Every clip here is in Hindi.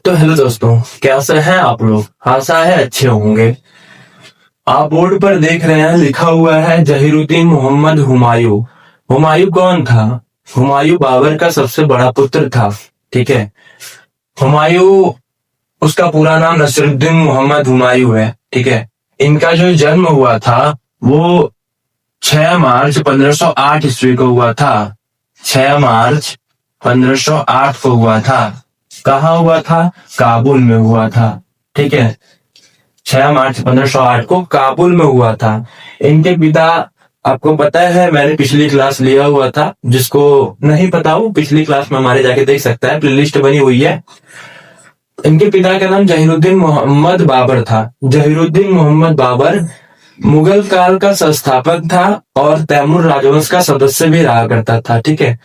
तो हेलो दोस्तों, कैसे हैं आप लोग। आशा है अच्छे होंगे। आप बोर्ड पर देख रहे हैं, लिखा हुआ है जहीरुद्दीन मोहम्मद हुमायूं। हुमायूं कौन था? हुमायूं बाबर का सबसे बड़ा पुत्र था। ठीक है। हुमायूं, उसका पूरा नाम नसीरुद्दीन मोहम्मद हुमायूं है। ठीक है। इनका जो जन्म हुआ था वो 6 मार्च 1508 ईस्वी को हुआ था। 6 मार्च 1508 को हुआ था। कहाँ हुआ था? काबुल में हुआ था। ठीक है। 6 मार्च 1508 को काबुल में हुआ था। इनके पिता, आपको पता है, मैंने पिछली क्लास लिया हुआ था। जिसको नहीं पता हो, पिछली क्लास में हमारे जाके देख सकता है, प्लेलिस्ट बनी हुई है। इनके पिता का नाम जहीरुद्दीन मोहम्मद बाबर था। जहीरुद्दीन मोहम्मद बाबर मुगल काल का संस्थापक था और तैमूर राजवंश का सदस्य भी रहा करता था। ठीक है।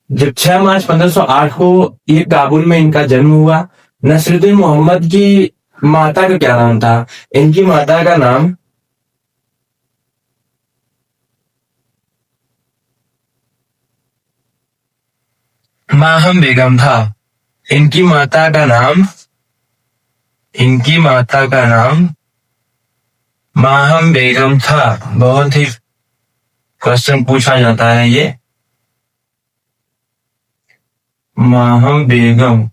जब 6 मार्च 1508 को ये काबुल में इनका जन्म हुआ। नसीरुद्दीन मोहम्मद की माता का क्या नाम था? इनकी माता का नाम माहम बेगम था। इनकी माता का नाम माहम बेगम था। बहुत ही क्वेश्चन पूछा जाता है ये। माहम बेगम।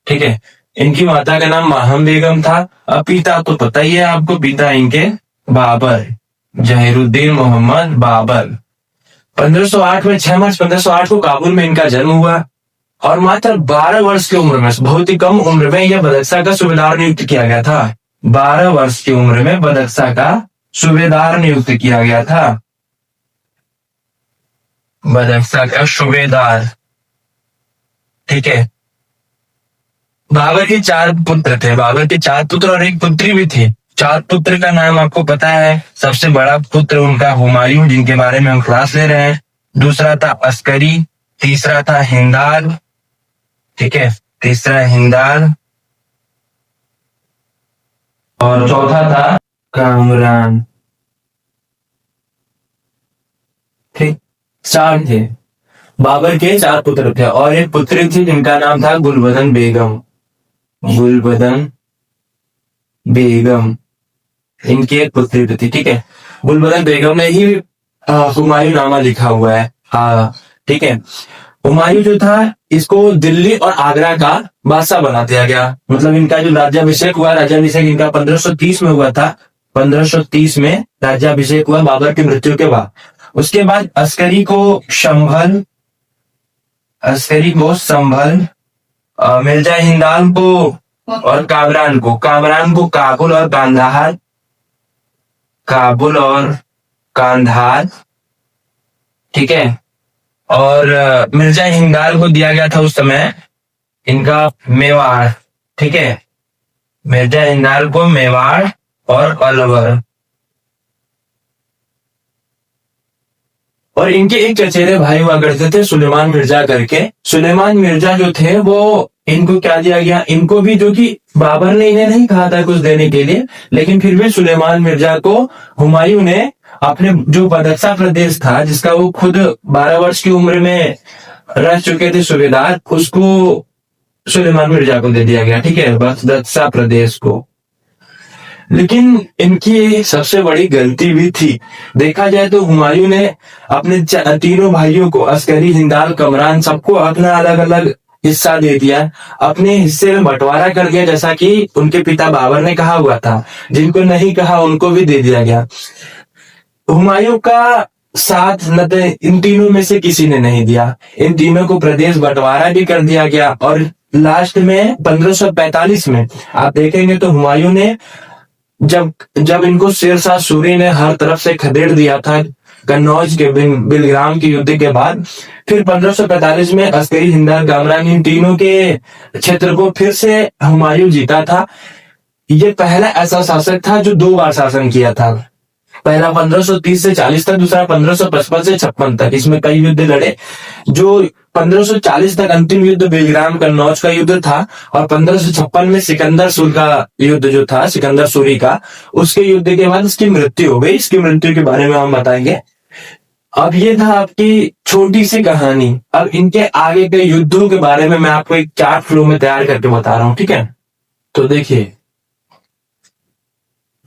ठीक है। इनकी माता का नाम माहम बेगम था। अब पिता तो पता ही है आपको, पिता इनके बाबर, जहीरुद्दीन मोहम्मद बाबर। 1508 में 6 मार्च 1508 को काबुल में इनका जन्म हुआ और मात्र 12 वर्ष की उम्र में, बहुत ही कम उम्र में, यह बदख्शा का सूबेदार नियुक्त किया गया था। 12 वर्ष की उम्र में बदख्शा का सूबेदार नियुक्त किया गया था। बदख्शा का सूबेदार। ठीक है। बाबर के 4 पुत्र थे। बाबर के 4 पुत्र और एक पुत्री भी थी। 4 पुत्र का नाम आपको पता है। सबसे बड़ा पुत्र उनका हुमायूं, जिनके बारे में हम क्लास ले रहे हैं। दूसरा था अस्करी। तीसरा था हिंदाल। ठीक है। तीसरा हिंदाल और चौथा था कामरान। ठीक, 4 थे। बाबर के 4 पुत्र थे और एक पुत्री थी जिनका नाम था गुलबदन बेगम। गुलबदन बेगम इनकी एक पुत्री थी। ठीक है। गुलबदन बेगम ने ही हुमायूं नामा लिखा हुआ है। हाँ, ठीक है। हुमायूं जो था, इसको दिल्ली और आगरा का बादशाह बना दिया गया। मतलब इनका जो राज्याभिषेक हुआ, राज्याभिषेक इनका 1530 में हुआ था। 1530 में राज्याभिषेक हुआ बाबर की मृत्यु के बाद। उसके बाद अस्करी को संभल, मिर्जा हिंदाल को और कामरान को काबुल और कांधार। ठीक है। और मिर्जा हिंदाल को दिया गया था उस समय इनका मेवाड़। ठीक है। मिर्जा हिंदाल को मेवाड़ और अलवर। और इनके एक चचेरे भाई हुआ करते थे, सुलेमान मिर्जा करके। सुलेमान मिर्जा जो थे वो, इनको क्या दिया गया, इनको भी, जो कि बाबर ने इन्हें नहीं कहा था कुछ देने के लिए, लेकिन फिर भी सुलेमान मिर्जा को हुमायूं ने अपने जो बदख्शा प्रदेश था, जिसका वो खुद 12 वर्ष की उम्र में रह चुके थे सूबेदार, उसको सुलेमान मिर्जा को दे दिया गया। ठीक है, बदख्शा प्रदेश को। लेकिन इनकी सबसे बड़ी गलती भी थी। देखा जाए तो हुमायूं ने अपने तीनों भाइयों को, अस्करी, हिंदाल, कमरान, सबको अपना अलग अलग हिस्सा दे दिया। अपने हिस्से में बंटवारा कर दिया, जैसा कि उनके पिता बाबर ने कहा हुआ था। जिनको नहीं कहा उनको भी दे दिया गया। हुमायूं का साथ न तो इन तीनों में से किसी ने नहीं दिया। इन तीनों को प्रदेश बंटवारा भी कर दिया गया। और लास्ट में 1545 में आप देखेंगे तो हुमायूं ने, जब इनको शेरशाह सूरी ने हर तरफ से खदेड़ दिया था कन्नौज के बिलग्राम के युद्ध के बाद, फिर 1545 में अस्करी, हिंदाल, कामरान, इन तीनों के क्षेत्र को फिर से हुमायूं जीता था। ये पहला ऐसा शासक था जो 2 बार शासन किया था। पहला 1530 से 40 तक, दूसरा 1555 से 56 तक। इसमें कई युद्ध लड़े। जो 1540 तक अंतिम युद्ध बेलग्राम कन्नौज का युद्ध था, और 1556 में सिकंदर सूरी का युद्ध जो था, सिकंदर सूरी का, उसके युद्ध के बाद उसकी मृत्यु हो गई। इसकी मृत्यु के बारे में हम बताएंगे। अब ये था आपकी छोटी सी कहानी। अब इनके आगे के युद्धों के बारे में मैं आपको एक चार्ट फ्लो में तैयार करके बता रहा हूं, ठीक है। तो देखिए,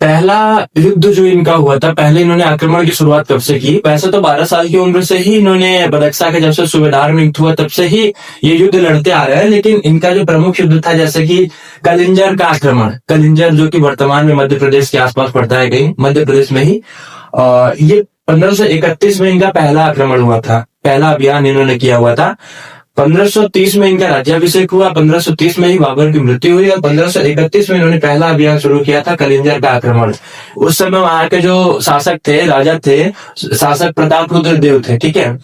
पहला युद्ध जो इनका हुआ था, पहले इन्होंने आक्रमण की शुरुआत कब से की? वैसे तो 12 साल की उम्र से ही इन्होंने बदख्शा के जब से सूबेदार नियुक्त हुआ तब से ही ये युद्ध लड़ते आ रहे हैं, लेकिन इनका जो प्रमुख युद्ध था जैसे कि कलिंजर का आक्रमण, कलिंजर जो कि वर्तमान में मध्य प्रदेश के आसपास पड़ता है, कहीं मध्य प्रदेश में ही। ये 1531 में इनका पहला आक्रमण हुआ था, पहला अभियान इन्होंने किया हुआ था। 1530 में इनका राज्याभिषेक हुआ, 1530 में ही बाबर की मृत्यु हुई और 1531 में इन्होंने पहला अभियान शुरू किया था, कलिंजर का आक्रमण। उस समय वहां के जो शासक थे, राजा थे, शासक प्रतापरुद्र देव थे, ठीक है।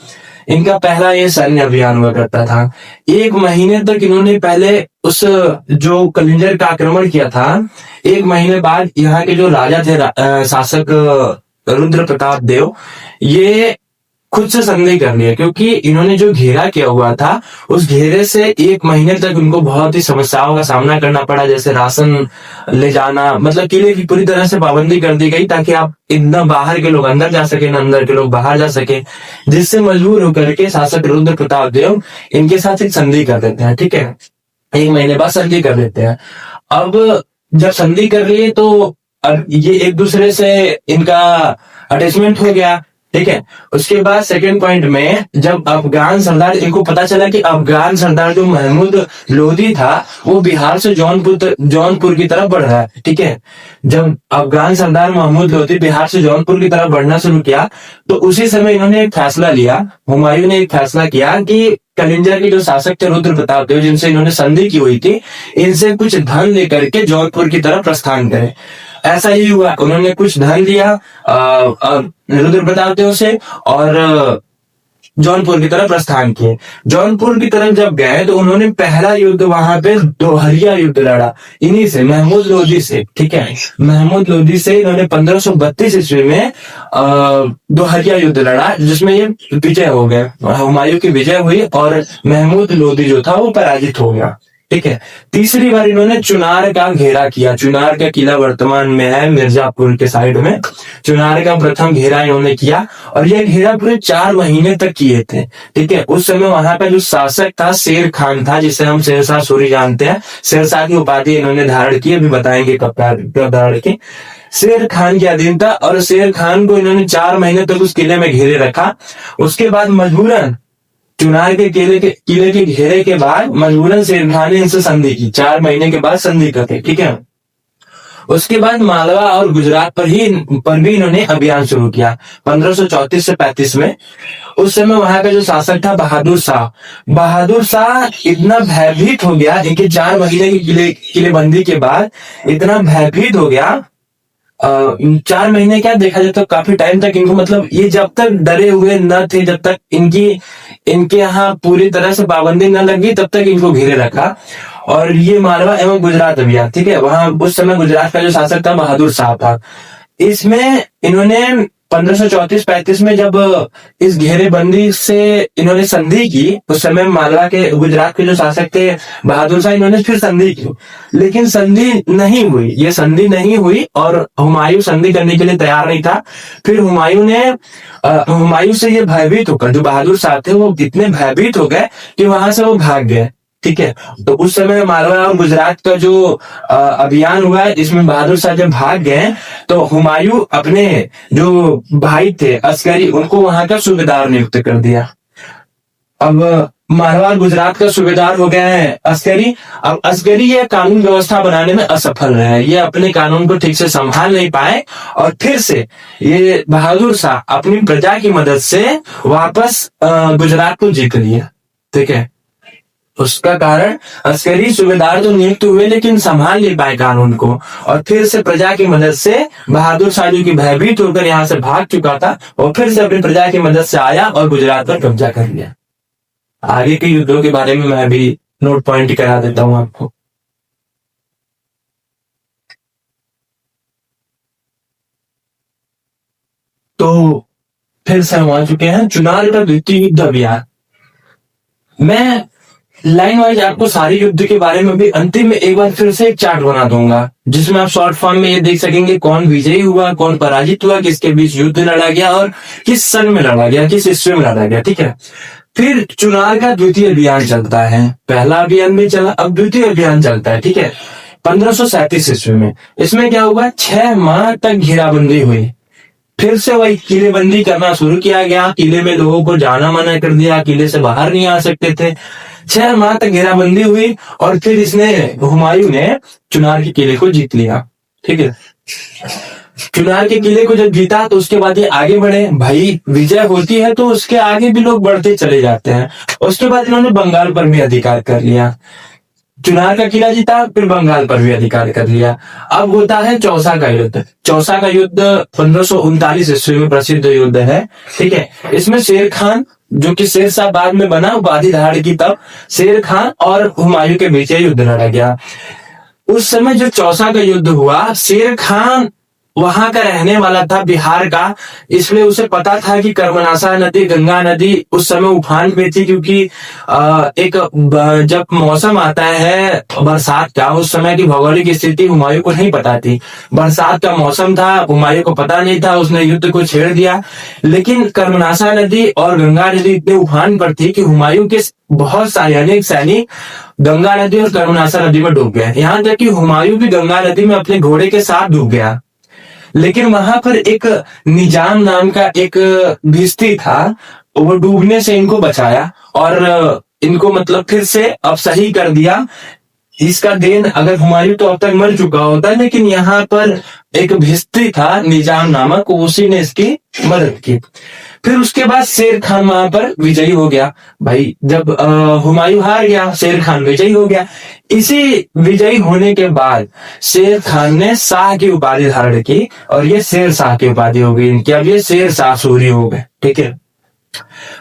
इनका पहला ये सैन्य अभियान हुआ करता था। 1 महीने तक इन्होंने पहले उस जो कलिंजर का आक्रमण किया था, 1 महीने बाद यहाँ के जो राजा थे, शासक रुद्र प्रताप देव, ये खुद से संदेह कर लिया, क्योंकि इन्होंने जो घेरा किया हुआ था उस घेरे से 1 महीने तक उनको बहुत ही समस्याओं का सामना करना पड़ा, जैसे राशन ले जाना, मतलब किले की पूरी तरह से पाबंदी कर दी गई ताकि आप इतना बाहर के लोग अंदर जा सके, न अंदर के लोग बाहर जा सके, जिससे मजबूर होकर के शासक रुद्र प्रताप देव इनके साथ एक संधि कर देते हैं, ठीक है। 1 महीने बाद संधि कर देते हैं। अब जब संधि कर लिए तो अब ये एक दूसरे से इनका अटैचमेंट हो गया, ठीक है। उसके बाद सेकंड पॉइंट में जब अफगान सरदार, इनको पता चला कि अफगान सरदार जो महमूद लोधी था वो बिहार से जौनपुर की तरफ बढ़ रहा है, ठीक है। जब अफगान सरदार महमूद लोधी बिहार से जौनपुर की तरफ बढ़ना शुरू किया तो उसी समय इन्होंने एक फैसला लिया, हुमायूं ने एक फैसला किया कि कलिंजर के जो शासक थे रुद्र प्रताप देव, जिनसे इन्होंने संधि की हुई थी, इनसे कुछ धन लेकर के जौनपुर की तरफ प्रस्थान करें। ऐसा ही हुआ, उन्होंने कुछ धन लिया रुद्र प्रताप देव से और जौनपुर की तरफ प्रस्थान किए। जौनपुर की तरफ जब गए तो उन्होंने पहला युद्ध वहां पे दोहरिया युद्ध लड़ा इन्हीं से, महमूद लोधी से, ठीक है। महमूद लोधी से इन्होंने 1532 ईस्वी में दोहरिया युद्ध लड़ा, जिसमें ये विजय हो गए, हुमायूं की विजय हुई और महमूद लोधी जो था वो पराजित हो गया, ठीक है। तीसरी बार इन्होंने चुनार का घेरा किया। चुनार का किला वर्तमान में है मिर्जापुर के साइड में। चुनार का प्रथम घेरा इन्होंने किया और यह घेरा पूरे 4 महीने तक किए थे, ठीक है। उस समय वहां का जो शासक था शेर खान था, जिसे हम शेरशाह सूरी जानते हैं। शेरशाह की उपाधि इन्होंने धारण की, अभी बताएंगे कब धारण की। शेर खान के अधीन था और शेर खान को इन्होंने 4 महीने तक उस किले में घेरे रखा। उसके बाद मजबूरन चुनार के किले के घेरे के बाद मजबूरन शेर खान ने इनसे संधि की, 4 महीने के बाद संधि करके, ठीक है। उसके बाद मालवा और गुजरात पर भी इन्होंने अभियान शुरू किया 1534 से 35 में। उस समय वहां का जो शासक था बहादुर शाह, बहादुर शाह इतना भयभीत हो गया, इनके 4 महीने की किलेबंदी के बाद इतना भयभीत हो गया। 4 महीने क्या देखा जाए तो काफी टाइम तक इनको, मतलब ये जब तक डरे हुए न थे, जब तक इनके यहाँ पूरी तरह से पाबंदी न लगी, तब तक इनको घेरे रखा। और ये मालवा एवं गुजरात अभियान, ठीक है, वहां उस समय गुजरात का जो शासक था बहादुर शाह था। इसमें इन्होंने 1534-35 में जब इस घेरेबंदी से इन्होंने संधि की, उस समय मालवा के गुजरात के जो शासक थे बहादुर शाह, इन्होंने फिर संधि की, लेकिन संधि नहीं हुई, ये संधि नहीं हुई और हुमायूं संधि करने के लिए तैयार नहीं था। फिर हुमायूं से ये भयभीत होकर, जो बहादुर शाह थे वो इतने भयभीत हो गए कि वहां से वो भाग गए, ठीक है। तो उस समय मालवा और गुजरात का जो अभियान हुआ है, इसमें बहादुर शाह जब भाग गए तो हुमायूं अपने जो भाई थे अस्करी, उनको वहां का सूबेदार नियुक्त कर दिया। अब मालवा और गुजरात का सूबेदार हो गए हैं अस्करी। अब अस्करी ये कानून व्यवस्था बनाने में असफल रहे, ये अपने कानून को ठीक से संभाल नहीं पाए और फिर से ये बहादुर शाह अपनी प्रजा की मदद से वापस गुजरात को जीत लिया, ठीक है। उसका कारण अस्करी सूबेदार तो नियुक्त हुए लेकिन संभाल नहीं पाए कानून को, और फिर से प्रजा की मदद से बहादुर शाह जो कि भयभीत होकर यहाँ से भाग चुका था, और फिर से अपनी प्रजा की मदद से आया और गुजरात पर कब्जा कर लिया। आगे के युद्धों के बारे में मैं अभी नोट पॉइंट करा देता हूं आपको। तो फिर से हम आ चुके हैं चुनार का द्वितीय युद्ध अभियान। मैं लाइन वाइज आपको सारी युद्ध के बारे में भी अंतिम में एक बार फिर से एक चार्ट बना दूंगा, जिसमें आप शॉर्ट फॉर्म में ये देख सकेंगे कौन विजयी हुआ, कौन पराजित हुआ, किसके बीच युद्ध लड़ा गया और किस सन में लड़ा गया, किस ईस्वी में लड़ा गया। ठीक है, फिर चुनार का द्वितीय अभियान चलता है। पहला अभियान भी चला, अब द्वितीय अभियान चलता है। ठीक है, 1537 ईस्वी में। इसमें क्या हुआ, 6 माह तक घेराबंदी हुई। फिर से वही किलेबंदी करना शुरू किया गया, किले में लोगों को जाना मना कर दिया, किले से बाहर नहीं आ सकते थे। 6 माह तक घेराबंदी हुई और फिर हुमायूं ने चुनार के किले को जीत लिया। ठीक है, चुनार के किले को जब जीता तो उसके बाद ये आगे बढ़े। भाई विजय होती है तो उसके आगे भी लोग बढ़ते चले जाते हैं। उसके बाद इन्होंने बंगाल पर भी अधिकार कर लिया। चुनार का किला जीता, फिर बंगाल पर भी अधिकार कर लिया। अब होता है चौसा का युद्ध। चौसा का युद्ध 1539 ईस्वी में प्रसिद्ध युद्ध है। ठीक है, इसमें शेर खान, जो कि शेर शाह बाद में बना उपाधि धारण की, तब शेर खान और हुमायूं के बीच युद्ध लड़ा गया। उस समय जो चौसा का युद्ध हुआ, शेर खान वहां का रहने वाला था, बिहार का, इसलिए उसे पता था कि कर्मनाशा नदी, गंगा नदी उस समय उफान पे थी, क्योंकि जब मौसम आता है बरसात का, उस समय की भौगोलिक स्थिति हुमायूं को नहीं पता थी। बरसात का मौसम था, हुमायूं को पता नहीं था, उसने युद्ध को छेड़ दिया। लेकिन कर्मनाशा नदी और गंगा नदी इतने उफान पर थी कि हुमायूं के बहुत सारे अनेक सैनिक गंगा नदी और कर्मनाशा नदी में डूब गए। यहाँ तक कि हुमायूं भी गंगा नदी में अपने घोड़े के साथ डूब गया। लेकिन वहां पर एक निजाम नाम का एक भिस्ती था, वो डूबने से इनको बचाया और इनको मतलब फिर से अब सही कर दिया। इसका देन अगर हुमायूं तो अब तक मर चुका होता है, लेकिन यहाँ पर एक भिस्ती था निजाम नामक, उसी ने इसकी मदद की। फिर उसके बाद शेर खान वहां पर विजयी हो गया। भाई जब हुमायूं हार गया, शेर खान विजयी हो गया। इसी विजयी होने के बाद शेर खान ने शाह की उपाधि धारण की और ये शेर शाह की उपाधि हो गई इनकी। अब ये शेर शाह सूरी हो गए। ठीक है,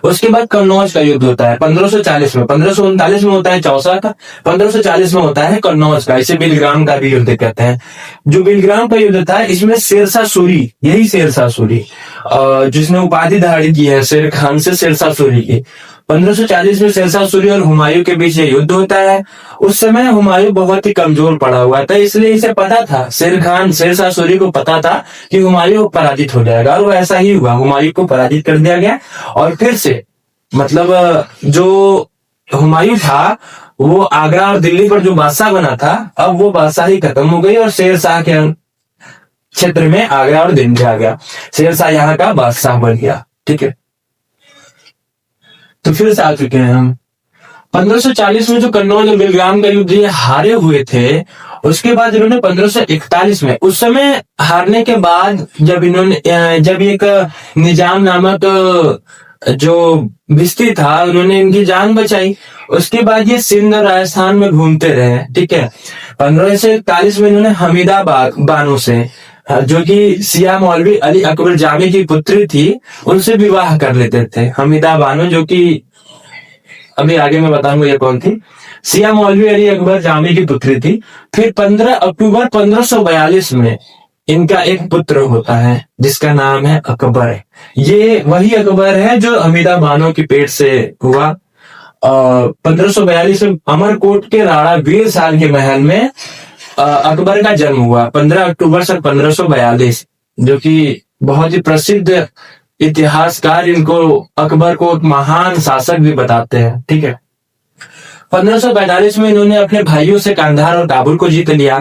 उसके बाद कन्नौज का युद्ध होता है 1540 में। 1539 में होता है चौसा का, 1540 में होता है कन्नौज का। इसे बिलग्राम का भी युद्ध कहते हैं। जो बिलग्राम का युद्ध था, इसमें शेरशाह सूरी, यही शेरशाह सूरी जिसने उपाधि धारण की है शेर खान से, शेरशाह सूरी की। 1540 में शेरशाह सूरी और हुमायूं के बीच ये युद्ध होता है। उस समय हुमायूं बहुत ही कमजोर पड़ा हुआ था, इसलिए इसे पता था, शेरशाह सूरी को पता था कि हुमायूं पराजित हो जाएगा, और वो ऐसा ही हुआ। हुमायूं को पराजित कर दिया गया और फिर से मतलब जो हुमायूं था वो आगरा और दिल्ली पर जो बादशाह बना था, अब वो बादशाही खत्म हो गई और शेरशाह के क्षेत्र में आगरा और दिल्ली आ गया। शेरशाह यहाँ का बादशाह बन गया। ठीक है, तो फिर से आ चुके हैं हम 1540 में जो कन्नौज और बिलग्राम का युद्ध ये हारे हुए थे। उसके बाद इन्होंने 1541 में, उस समय हारने के बाद जब एक निजाम नामक जो भिस्ती था, उन्होंने इनकी जान बचाई। उसके बाद ये सिंध और राजस्थान में घूमते रहे। ठीक है, 1541 में इन्होंने हमीदा बानो से, जो कि सिया मौलवी अली अकबर जामी की पुत्री थी, उनसे विवाह कर लेते थे। हमीदा बानो, जो कि अभी आगे मैं बताऊंगा ये कौन थी। सिया मौलवी अली अकबर जामी की पुत्री थी। फिर 15 अक्टूबर 1542 में इनका एक पुत्र होता है जिसका नाम है अकबर। ये वही अकबर है जो हमीदा बानो की पेट से हुआ। 1542 में अमरकोट के राणा वीर साल के महल में अकबर का जन्म हुआ 15 अक्टूबर सन 1542, जो कि बहुत ही प्रसिद्ध इतिहासकार इनको अकबर को एक महान शासक भी बताते हैं। ठीक है, 1545 में इन्होंने अपने भाइयों से कांधार और काबुल को जीत लिया,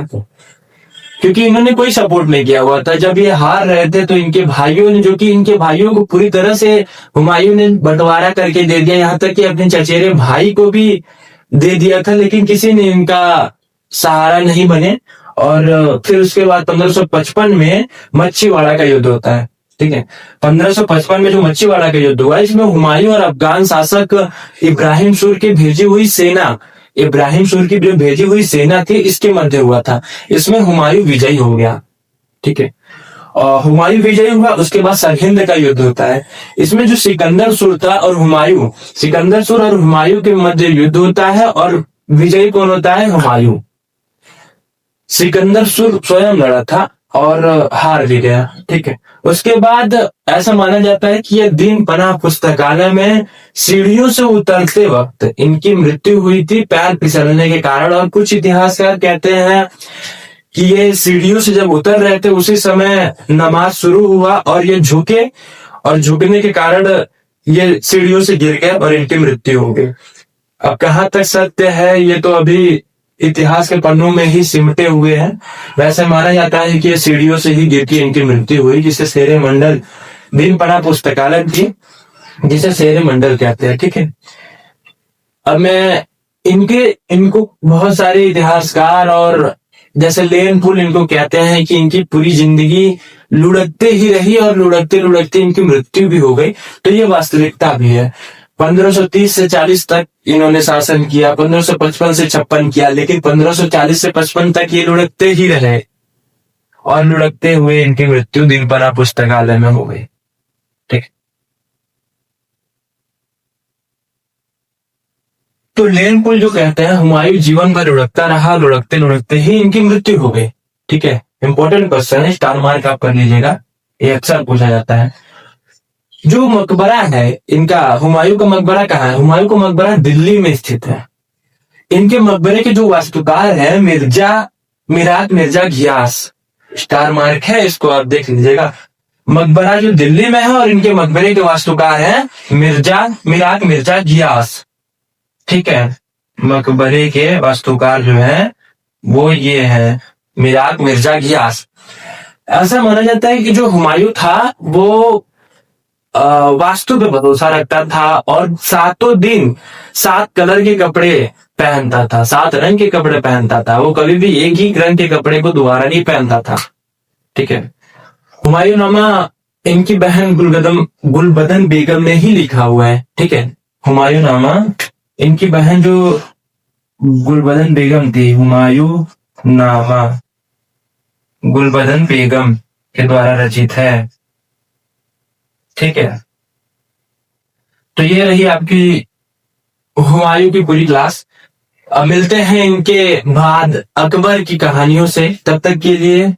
क्योंकि इन्होंने कोई सपोर्ट नहीं किया हुआ था। जब ये हार रहे थे तो इनके भाइयों ने, जो कि इनके भाइयों को पूरी तरह से हुमायूं ने बंटवारा करके दे दिया, यहाँ तक कि अपने चचेरे भाई को भी दे दिया था, लेकिन किसी ने इनका सहारा नहीं बने। और फिर उसके बाद 1555 में मच्छीवाड़ा का युद्ध होता है। ठीक है, 1555 में जो मच्छीवाड़ा का युद्ध हुआ, इसमें हुमायूं और अफगान शासक इब्राहिम सूर की भेजी हुई सेना थी, इसके मध्य हुआ था। इसमें हुमायूं विजयी हो गया। ठीक है, और हुमायूं विजयी हुआ। उसके बाद सरहिंद का युद्ध होता है। इसमें जो सिकंदर सूर था और सिकंदर सूर और हुमायूं के मध्य युद्ध होता है, और विजयी कौन होता है? हुमायूं। सिकंदर सूर स्वयं लड़ा था और हार भी गया। ठीक है, उसके बाद ऐसा माना जाता है कि यह दिन पनाह पुस्तकालय में सीढ़ियों से उतरते वक्त इनकी मृत्यु हुई थी पैर फिसलने के कारण। और कुछ इतिहासकार कहते हैं कि ये सीढ़ियों से जब उतर रहे थे उसी समय नमाज शुरू हुआ और ये झुके, और झुकने के कारण ये सीढ़ियों से गिर गए और इनकी मृत्यु हो गई। अब कहाँ तक सत्य है ये तो अभी इतिहास के पन्नों में ही सिमटे हुए हैं। वैसे माना जाता है कि ये सीढ़ियों से ही गिर के इनकी मृत्यु हुई, जिसे शेरे मंडल दिन पना पुस्तकालय थी, जिसे शेरे मंडल कहते हैं। ठीक है, अब मैं इनको बहुत सारे इतिहासकार और जैसे लेन पुल इनको कहते हैं कि इनकी पूरी जिंदगी लुढ़कते ही रही और लुढ़कते लुढ़कते इनकी मृत्यु भी हो गई। तो ये वास्तविकता भी है। 1530 से 40 तक इन्होंने शासन किया, 1555 से 56 किया, लेकिन 1540 से 55 तक ये लुढ़कते ही रहे और लुढ़कते हुए इनकी मृत्यु दिनपना पुस्तकालय में हो गई। ठीक, तो लेन पुल जो कहते हैं हुमायूं जीवन भर लुढ़कता रहा, लुढ़कते लुढ़कते ही इनकी मृत्यु हो गई। ठीक है, इंपॉर्टेंट क्वेश्चन है, स्टार मार्क आप कर लीजिएगा, ये अक्सर पूछा जाता है। जो मकबरा है इनका, हुमायूं का मकबरा कहाँ है? हुमायूं का मकबरा दिल्ली में स्थित है। इनके मकबरे के जो वास्तुकार है मीराक मिर्जा घियास, स्टार मार्क है, इसको आप देख लीजिएगा। मकबरा जो दिल्ली में है और इनके मकबरे के वास्तुकार है मीराक मिर्जा घियास। ठीक है, मकबरे के वास्तुकार जो है वो ये है मीराक मिर्जा घियास। ऐसा माना जाता है कि जो हुमायूं था वो वास्तु पे भरोसा रखता था और सातों दिन 7 कलर के कपड़े पहनता था, 7 रंग के कपड़े पहनता था। वो कभी भी एक ही रंग के कपड़े को दोबारा नहीं पहनता था। ठीक है, हुमायूं नामा इनकी बहन गुलबदन बेगम ने ही लिखा हुआ है। ठीक है, हुमायूं नामा इनकी बहन जो गुलबदन बेगम थी, हुमायूं नामा गुलबदन बेगम के द्वारा रचित है। ठीक है, तो ये रही आपकी हुमायूं की पूरी क्लास। अब मिलते हैं इनके बाद अकबर की कहानियों से। तब तक के लिए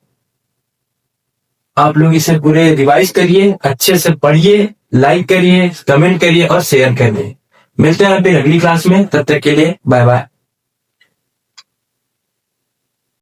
आप लोग इसे पूरे रिवाइज करिए, अच्छे से पढ़िए, लाइक करिए, कमेंट करिए और शेयर करिए। मिलते हैं फिर अगली क्लास में, तब तक के लिए बाय बाय।